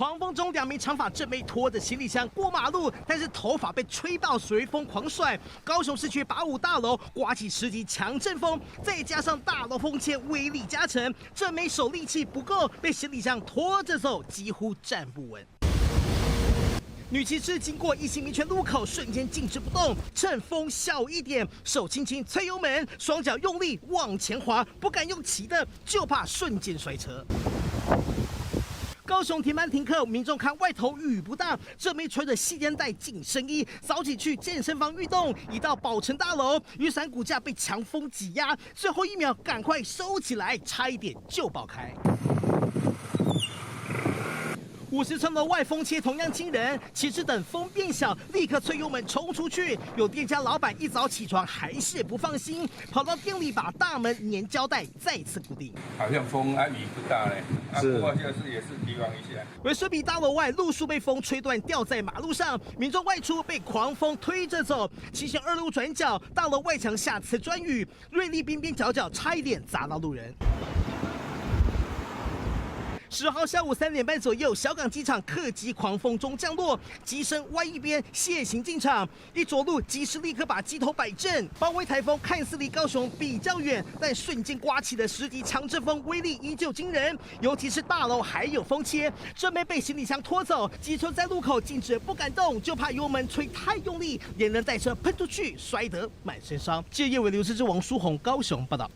狂风中，2名长发正妹拖着行李箱过马路，但是头发被吹到，随风狂甩。高雄市区85大楼刮起10级强阵风，再加上大楼封切威力加成，正妹手力气不够，被行李箱拖着走，几乎站不稳。女骑士经过一心民权路口，瞬间静止不动，趁风小一点，手轻轻催油门，双脚用力往前滑，不敢用骑的，就怕瞬间摔车。高雄停班停课，民众看外头雨不大，这枚穿着细肩带紧身衣，早起去健身房运动，一到宝城大楼，雨伞骨架被强风挤压，最后1秒赶快收起来，差一点就爆开。50层楼外风切同样惊人，骑士等风变小，立刻催油门冲出去。有店家老板一早起床还是不放心，跑到店里把大门粘胶带再次固定。好像风雨不大嘞，不过就是也是提防一下。维水比大楼外路树被风吹断，掉在马路上，民众外出被狂风推着走。七线2路转角，大楼外墙下瓷砖雨，锐利边边角角差一点砸到路人。10号下午3点半左右，小港机场客机狂风中降落，机身歪一边，蟹行进场。一着陆，机师立刻把机头摆正。包围台风看似离高雄比较远，但瞬间刮起的10级强阵风威力依旧惊人，尤其是大楼还有风切，正妹被行李箱拖走，机车在路口静止不敢动，就怕油门吹太用力，连人带车喷出去，摔得满身伤。记者叶伟、刘志之、王书宏高雄报道。